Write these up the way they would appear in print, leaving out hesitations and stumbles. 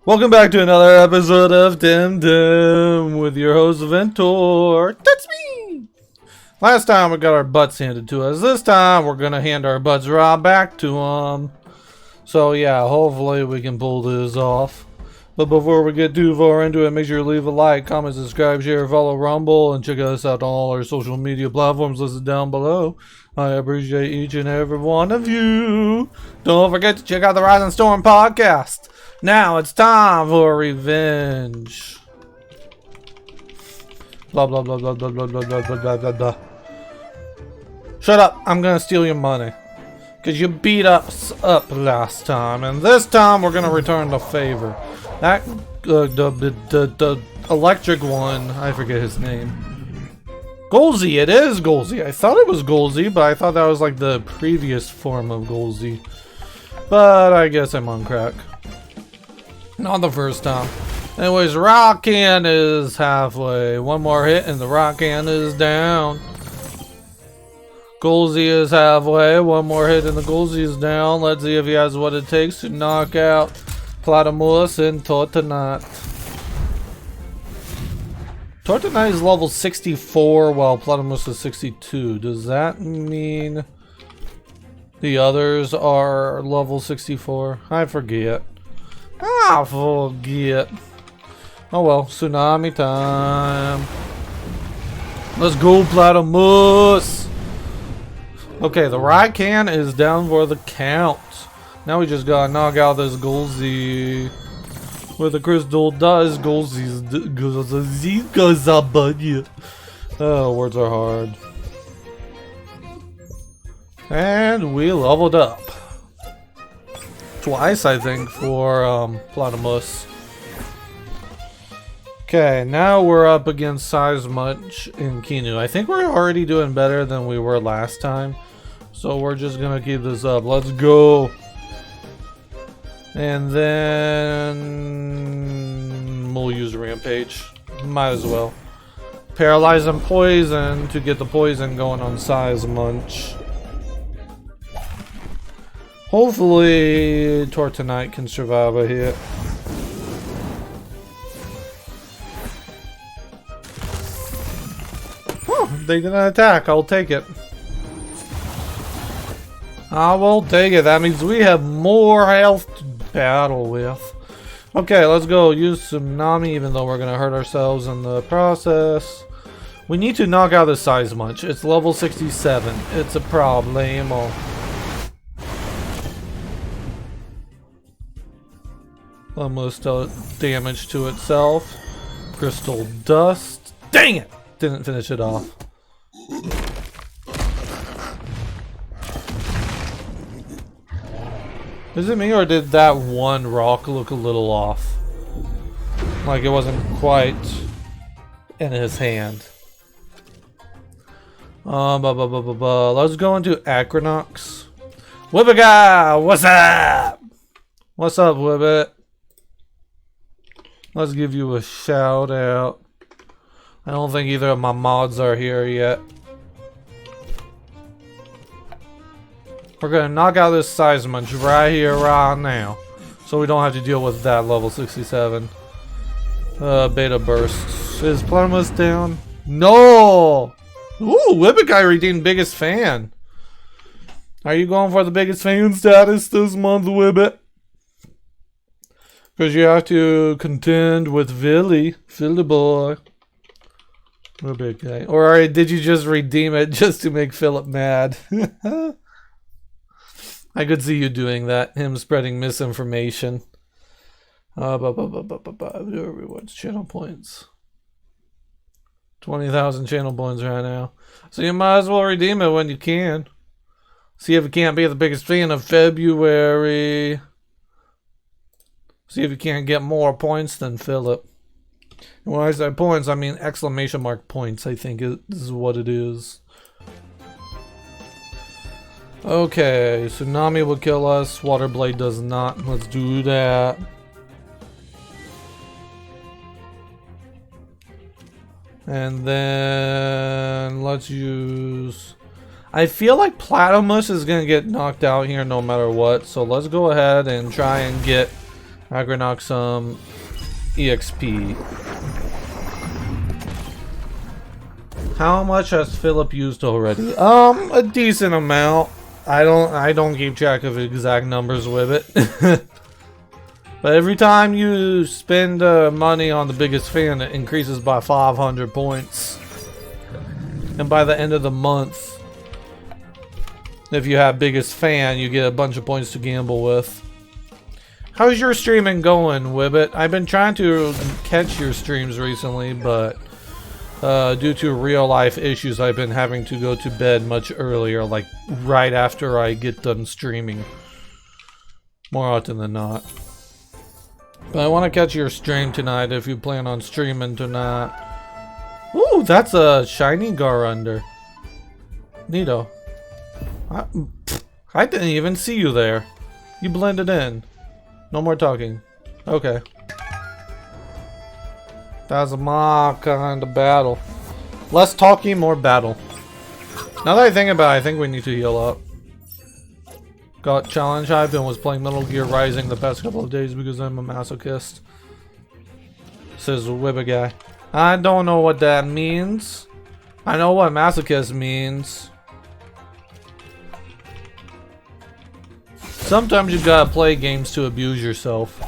Welcome back to another episode of TemTem with your host Ventor. That's me! Last time we got our butts handed to us. This time we're gonna hand our butts right back to them. So yeah, hopefully we can pull this off. But before we get too far into it, make sure to leave a like, comment, subscribe, share, follow Rumble, and check us out on all our social media platforms listed down below. I appreciate each and every one of you. Don't forget to check out the Rising Storm podcast. Now it's time for revenge. Blah blah blah blah blah blah blah blah blah blah blah. Shut up! I'm gonna steal your money. Cause you beat us up last time, and this time we're gonna return the favor. That the electric one, I forget his name. Golzy, it is Golzy. I thought it was Golzy, but I thought that was like the previous form of Golzy. But I guess I'm on crack. Not the first time. Anyways, rock can is halfway. One more hit and the rock can is down. Golzy is halfway. One more hit and the Golzy is down. Let's see if he has what it takes to knock out Platymus and Tortonite. Tortonite is level 64 while Platymus is 62. Does that mean the others are level 64? I forget. I forget. Oh well, tsunami time. Let's go, Platymus. Okay, the Raikan is down for the count. Now we just gotta knock out this Golzy with the crystal dust. Golzy's goes up, buddy. Oh, words are hard. And we leveled up. Twice, I think, for Platymus. Okay, now we're up against Seismuch and Kinu. I think we're already doing better than we were last time. So we're just gonna keep this up. Let's go. And then we'll use Rampage. Might as well. Paralyze and Poison to get the poison going on Seismuch. Hopefully Tortonite can survive a hit. Oh, they didn't attack. I'll take it. I will take it. That means we have more health to battle with. Okay, let's go. Use Tsunami even though we're going to hurt ourselves in the process. We need to knock out this Seismuch. It's level 67. It's a problem. Almost damage to itself. Crystal dust. Dang it! Didn't finish it off. Is it me or did that one rock look a little off? Like it wasn't quite in his hand. Let's go into Acronox. Whippet guy! What's up? What's up, Whippet? Let's give you a shout out. I don't think either of my mods are here yet. We're gonna knock out this Seismuch right here, right now. So we don't have to deal with that level 67. Beta burst. Is Platymus down? No! Ooh, Whippet guy redeemed biggest fan. Are you going for the biggest fan status this month, Whippet? Because you have to contend with Philly boy. Whippet guy. Or did you just redeem it just to make Philip mad? I could see you doing that. Him spreading misinformation. What's channel points? 20,000 channel points right now. So you might as well redeem it when you can. See if you can't be the biggest fan of February. See if you can't get more points than Philip. And when I say points, I mean exclamation mark points, I think is what it is. Okay, Tsunami will kill us. Water Blade does not. Let's do that. And then let's use... I feel like Platymus is going to get knocked out here no matter what. So let's go ahead and try and get Agronox some EXP. How much has Philip used already? A decent amount. I don't keep track of exact numbers with it. But every time you spend money on the biggest fan, it increases by 500 points. And by the end of the month, if you have biggest fan, you get a bunch of points to gamble with. How's your streaming going, Wibbit? I've been trying to catch your streams recently, but due to real life issues, I've been having to go to bed much earlier, like right after I get done streaming. More often than not. But I want to catch your stream tonight if you plan on streaming tonight. Ooh, that's a shiny Garunder. Neato. I didn't even see you there. You blended in. No more talking. Okay. That's my kind of battle. Less talking, more battle. Now that I think about it, I think we need to heal up. Got challenge hype and was playing Metal Gear Rising the past couple of days because I'm a masochist. Says Wibba guy. I don't know what that means. I know what masochist means. Sometimes you gotta play games to abuse yourself.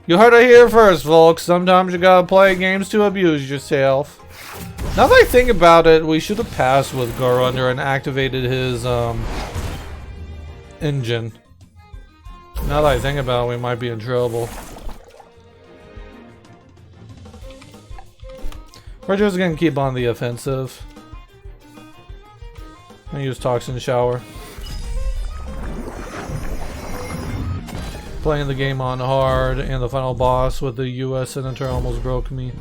You heard it here first, folks. Sometimes you gotta play games to abuse yourself. Now that I think about it, we should have passed with Garunder and activated his engine. Now that I think about it, we might be in trouble. We're just gonna keep on the offensive. I use Toxin Shower. Playing the game on hard, and the final boss with the US Senator almost broke me.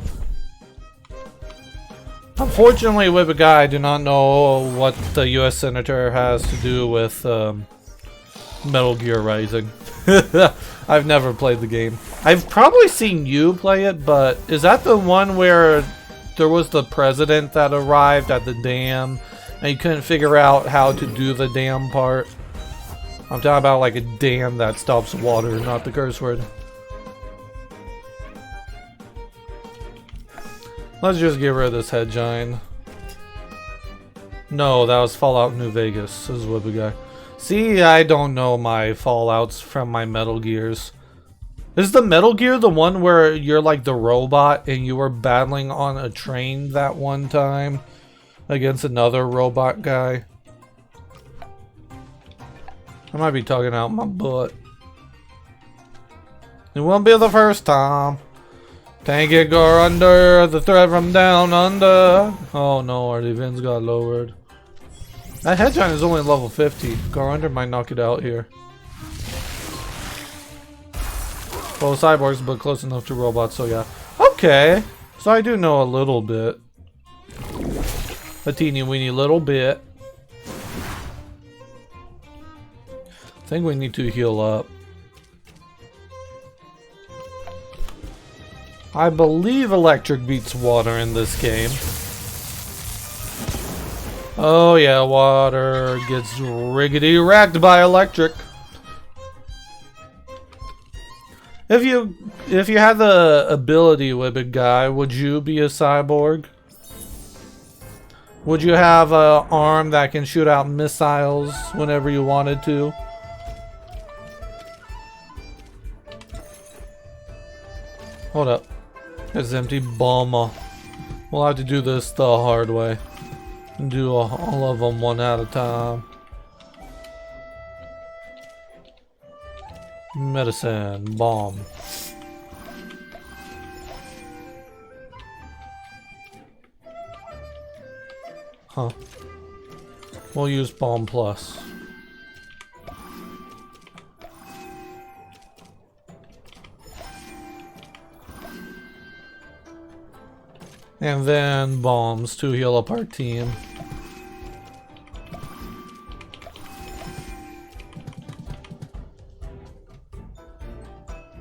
Unfortunately, with a guy, I do not know what the US Senator has to do with Metal Gear Rising. I've never played the game. I've probably seen you play it, but is that the one where there was the president that arrived at the dam and you couldn't figure out how to do the dam part? I'm talking about like a dam that stops water, not the curse word. Let's just get rid of this head giant. No, that was Fallout New Vegas. This is what we got. See, I don't know my Fallouts from my Metal Gears. Is the Metal Gear the one where you're like the robot and you were battling on a train that one time against another robot guy? I might be talking out my butt. It won't be the first time. Tank it, go under the threat from down under. Oh no, our defense got lowered. That head giant is only level 50. Go under might knock it out here. Well, cyborgs, but close enough to robots, so yeah. Okay, so I do know a little bit. A teeny weeny little bit. I think we need to heal up. I believe electric beats water in this game. Oh yeah, water gets riggedy wrecked by electric. If you had the ability with a guy, would you be a cyborg? Would you have an arm that can shoot out missiles whenever you wanted to? Hold up. It's empty bomber. We'll have to do this the hard way. And do all of them one at a time. Medicine. Bomb. Huh. We'll use bomb plus. And then bombs to heal up our team.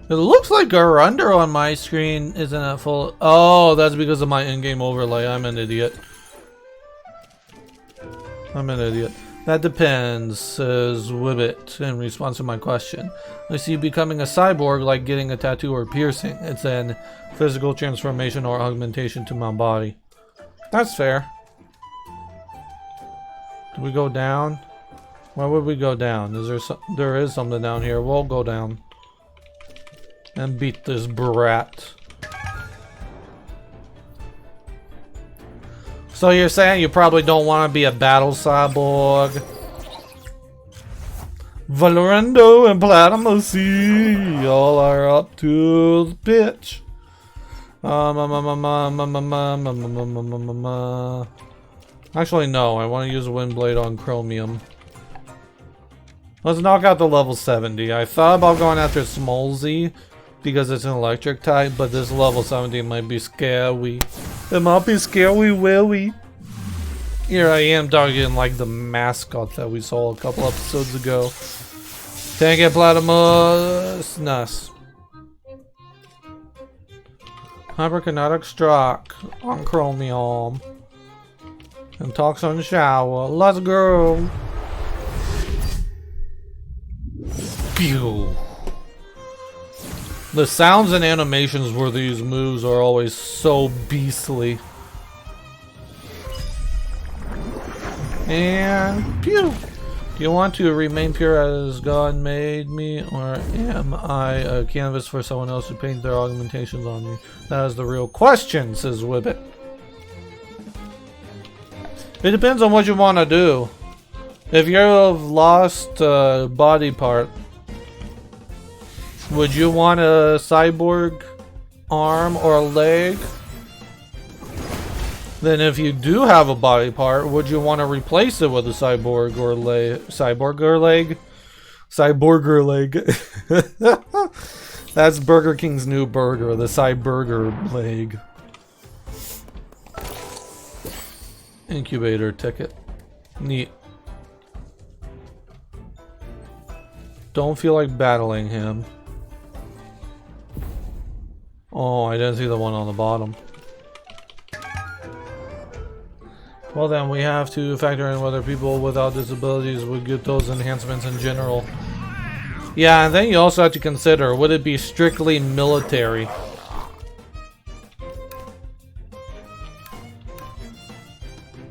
It looks like our under on my screen isn't at full. Oh, that's because of my in-game overlay. I'm an idiot. I'm an idiot. That depends, says Wibbit in response to my question. I see becoming a cyborg like getting a tattoo or piercing. It's an physical transformation or augmentation to my body. That's fair. Do we go down? Why would we go down? There is something down here. We'll go down. And beat this brat. So you're saying you probably don't want to be a battle cyborg? Valorando and Platamosi all are up to the pitch. Actually, no. I want to use a Windblade on Chromium. Let's knock out the level 70. I thought about going after Smolzy because it's an electric type, but this level 70 might be scary. It might be scary, willy. Here I am targeting like the mascot that we saw a couple episodes ago. Tank it, Platamus. Nice. Hyperkinetic Struck on Chromium. And Toxin Shower. Let's go. Pew. The sounds and animations for these moves are always so beastly. And pew! Do you want to remain pure as God made me, or am I a canvas for someone else to paint their augmentations on me? That is the real question, says Wibbit. It depends on what you want to do. If you've lost a body part, would you want a cyborg arm or a leg? Then if you do have a body part, would you want to replace it with a cyborg or leg? Cyborger leg? Cyborger leg. That's Burger King's new burger, the Cyburger leg. Incubator ticket. Neat. Don't feel like battling him. Oh, I didn't see the one on the bottom. Well then, we have to factor in whether people without disabilities would get those enhancements in general. Yeah, and then you also have to consider, would it be strictly military?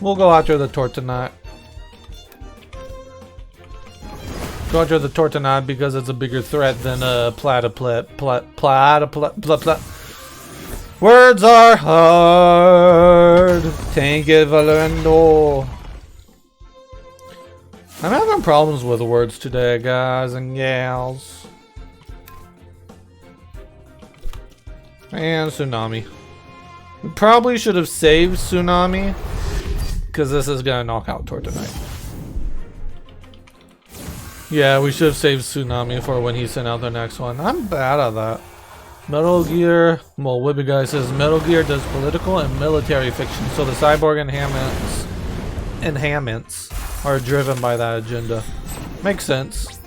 We'll go after the Tortonite. Go after the Tortonite because it's a bigger threat than a platyplet. Words are hard. Tank it, Valorando. I'm having problems with words today, guys and gals. And Tsunami. We probably should have saved Tsunami, because this is gonna knock out Tortonite. Yeah, we should have saved Tsunami for when he sent out the next one. I'm bad at that. Metal Gear, well, Wibby Guy says Metal Gear does political and military fiction, so the cyborg enhancements are driven by that agenda. Makes sense.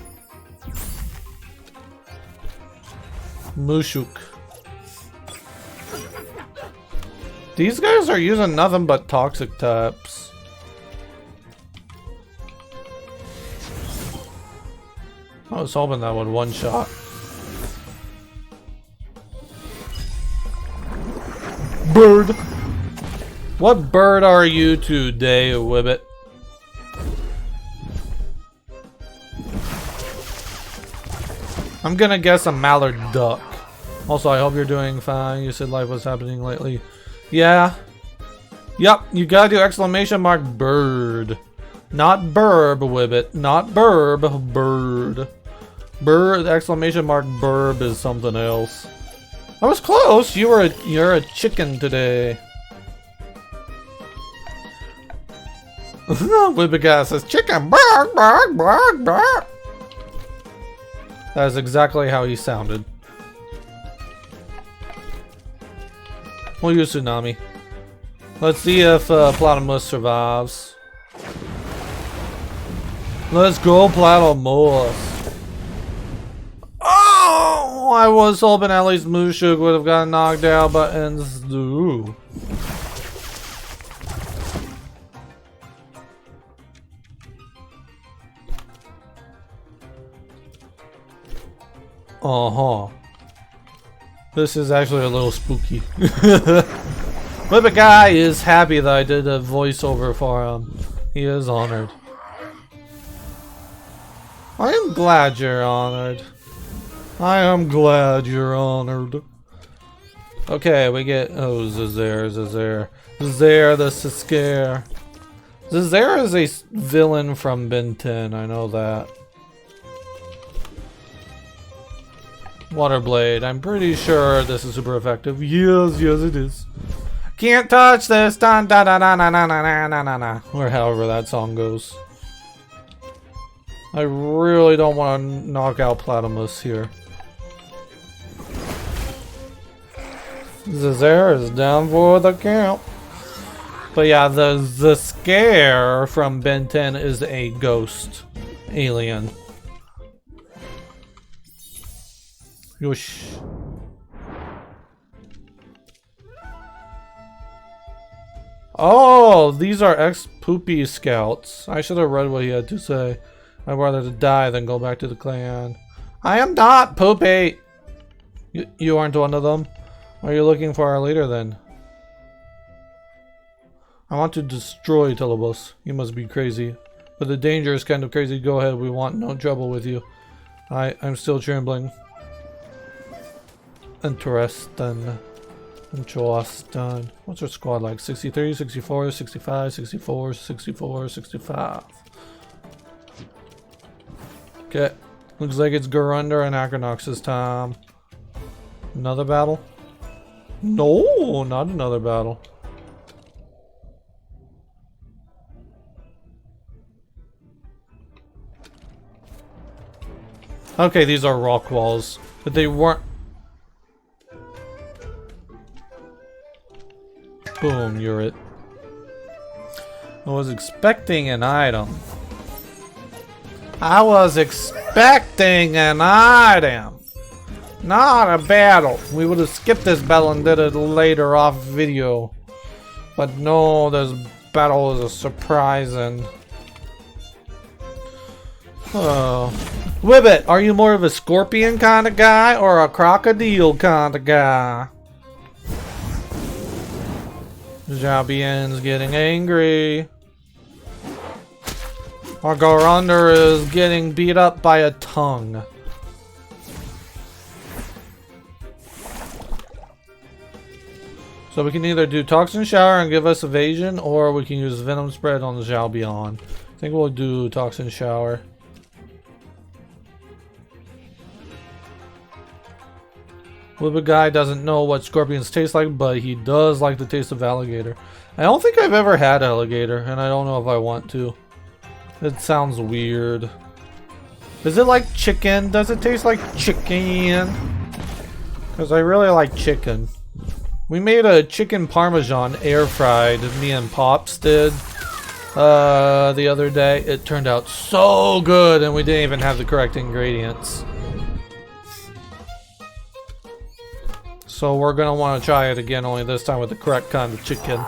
Mushuk. These guys are using nothing but toxic types. I was hoping that would one shot. Bird. What bird are you today, Wibbit? I'm gonna guess a mallard duck. Also, I hope you're doing fine. You said life was happening lately. Yeah. Yup, you gotta do exclamation mark bird. Not burb, Wibbit. Not burb, bird. Bird, exclamation mark burb is something else. I was close. You're a chicken today. Wibbit guy says chicken. Bark, bark, bark, bark. That is exactly how he sounded. We'll use Tsunami. Let's see if Platamus survives. Let's go, Platamus. Oh, I was hoping at least Mushuk would have gotten knocked out, but ooh. Uh-huh. This is actually a little spooky. But the guy is happy that I did a voiceover for him. He is honored. I am glad you're honored. I am glad you're honored. Okay, we get... Oh, Zazair. Zazair the Scare. Zazair is a villain from Ben 10, I know that. Water Blade. I'm pretty sure this is super effective. Yes, yes it is. Can't touch this. Dun, da, da, da, na, na, na, na, na, na. Or however that song goes. I really don't want to knock out Platymus here. Zazair is down for the count. But yeah, the Scare from Ben 10 is a ghost alien. Yosh. Oh, these are ex-Poopy scouts. I should have read what he had to say. I'd rather to die than go back to the clan. I am not Poopy! You aren't one of them? Are you looking for our leader then? I want to destroy Telebus. You must be crazy. But the danger is kind of crazy. Go ahead, we want no trouble with you. I'm still trembling. Interesting. Interesting. What's our squad like? 63, 64, 65, 64, 64, 65. Okay. Looks like it's Garunder and Acronox this time. Another battle? No, not another battle. Okay, these are rock walls, but they weren't. Boom, you're it. I was expecting an item. I was expecting an item. Not a battle. We would have skipped this battle and did it later off video. But no, this battle is a surprising. Oh. Wibbit, are you more of a scorpion kind of guy or a crocodile kind of guy? Jabian's getting angry. Our Garunder is getting beat up by a tongue. So we can either do Toxin Shower and give us evasion, or we can use Venom Spread on the Jalbion. I think we'll do Toxin Shower. Little guy doesn't know what scorpions taste like, but he does like the taste of alligator. I don't think I've ever had alligator, and I don't know if I want to. It sounds weird. Is it like chicken? Does it taste like chicken? Because I really like chicken. We made a chicken parmesan air fried, me and Pops did the other day. It turned out so good, and we didn't even have the correct ingredients. So we're gonna want to try it again, only this time with the correct kind of chicken.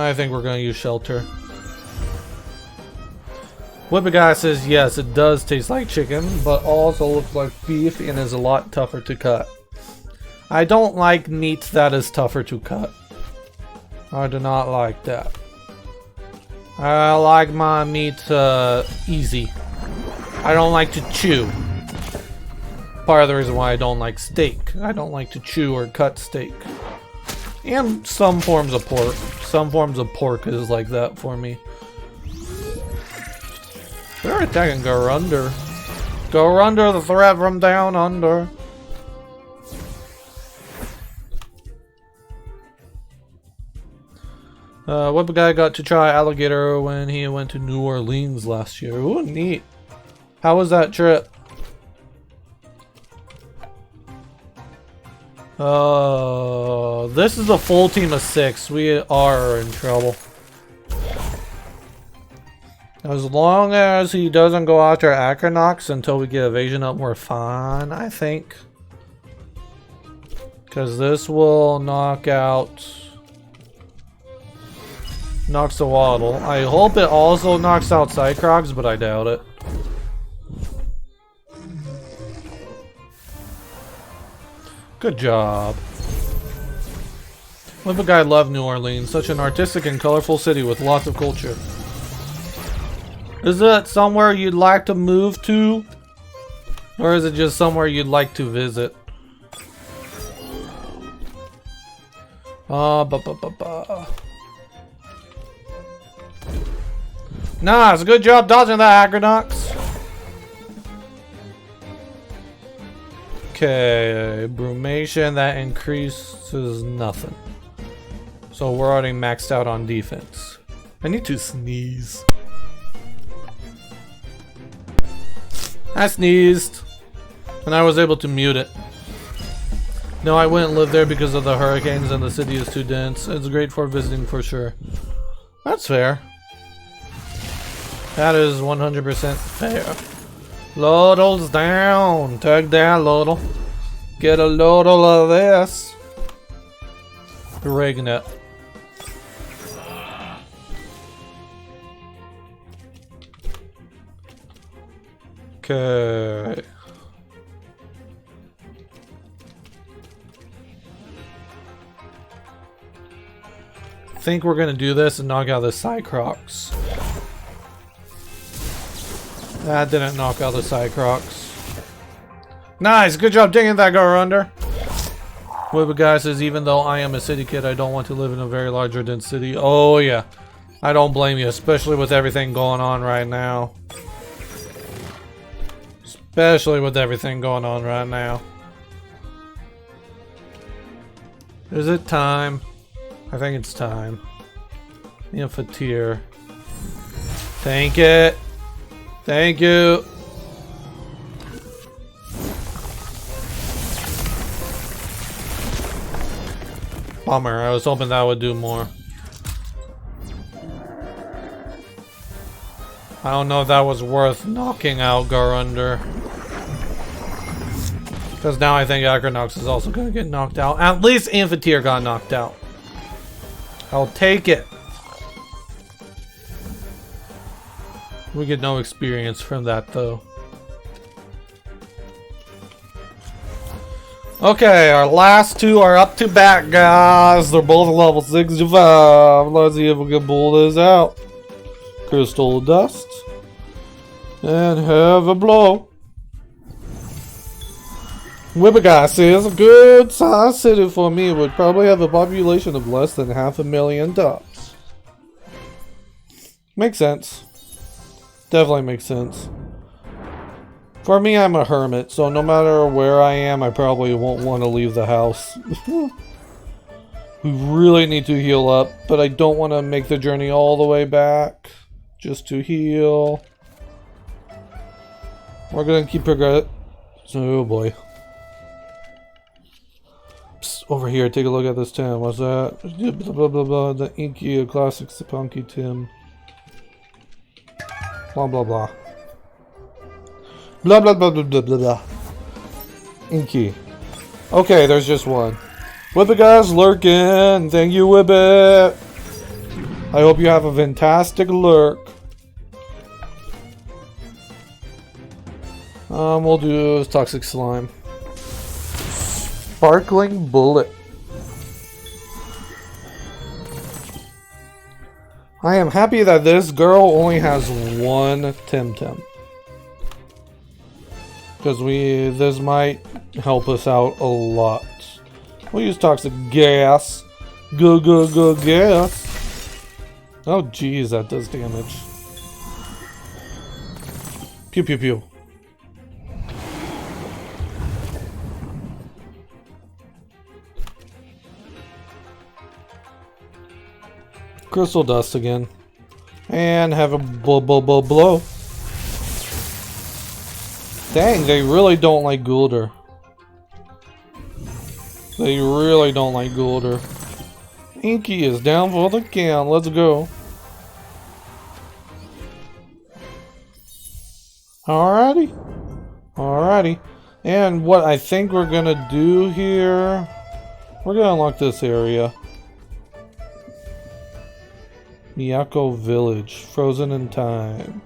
I think we're gonna use shelter. Whippet Guy says yes, it does taste like chicken, but also looks like beef and is a lot tougher to cut. I don't like meat that is tougher to cut. I do not like that. I like my meat easy. I don't like to chew. Part of the reason why I don't like steak. I don't like to chew or cut steak. And some forms of pork. Some forms of pork is like that for me. They're attacking Garunder. Garunder, the threat from down under. What guy got to try alligator when he went to New Orleans last year? Ooh, neat. How was that trip? This is a full team of 6. We are in trouble. As long as he doesn't go after Acronox until we get evasion up, we're fine, I think. Because this will knock out Knocks a waddle. I hope it also knocks out Cycrocs, but I doubt it. Good job. Live a guy love New Orleans, such an artistic and colorful city with lots of culture. Is it somewhere you'd like to move to? Or is it just somewhere you'd like to visit? Nice, good job dodging that, Agronox. Okay, Brumation, that increases nothing. So we're already maxed out on defense. I need to sneeze. I sneezed. And I was able to mute it. No, I wouldn't live there because of the hurricanes and the city is too dense. It's great for visiting for sure. That's fair. That is 100% fair. Lodal's down. Tug down, Lodal. Get a Lodal of this. Regnet. Okay. I think we're gonna do this and knock out the Cycrocs. That didn't knock out the Cycrocs. Nice, good job dinging that guy under. Wibba guy says, even though I am a city kid, I don't want to live in a very large or dense city. Oh yeah, I don't blame you, especially with everything going on right now. Especially with everything going on right now. Is it time? I think it's time. Infantier. Thank it. Thank you. Bummer. I was hoping that would do more. I don't know if that was worth knocking out Garunder. Because now I think Agronox is also going to get knocked out. At least Infantier got knocked out. I'll take it. We get no experience from that though. Okay, our last two are up to bat, guys. They're both level 65. Let's see if we can pull this out. Crystal Dust. And have a blow. Wibbaguy says, a good size city for me would probably have a population of less than 500,000 tops. Makes sense. Definitely makes sense. For me, I'm a hermit, so no matter where I am, I probably won't want to leave the house. We really need to heal up, but I don't want to make the journey all the way back just to heal. We're going to keep progressing. Oh boy. Psst, over here, take a look at this Tim. What's that? Blah, blah, blah, blah. The Inky Classic Sapunky Tim. Blah blah blah. Blah blah blah blah blah blah blah. Inky. Okay, there's just one. Whippet guys lurking. Thank you, Whippet. I hope you have a fantastic lurk. We'll do Toxic Slime. Sparkling Bullet. I am happy that this girl only has one TemTem. Because this might help us out a lot. We'll use Toxic Gas. Go gas. Oh geez, that does damage. Pew pew pew. Crystal Dust again. And have a blow. Dang, they really don't like Gulder. They really don't like Gulder. Inky is down for the count. Let's go. Alrighty. Alrighty. And what I think we're gonna do here... We're gonna unlock this area. Miyako Village, frozen in time.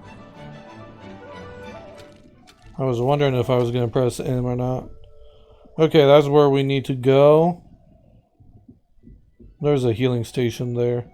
I was wondering if I was going to press M or not. Okay, that's where we need to go. There's a healing station there.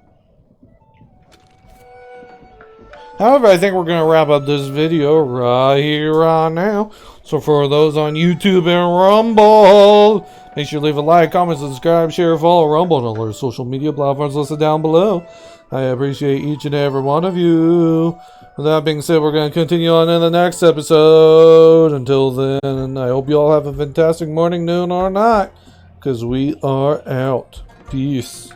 However, I think we're going to wrap up this video right here, right now. So for those on YouTube and Rumble, make sure to leave a like, comment, subscribe, share, follow Rumble and all our social media platforms listed down below. I appreciate each and every one of you. With that being said, we're going to continue on in the next episode. Until then, I hope you all have a fantastic morning, noon, or night. Because we are out. Peace.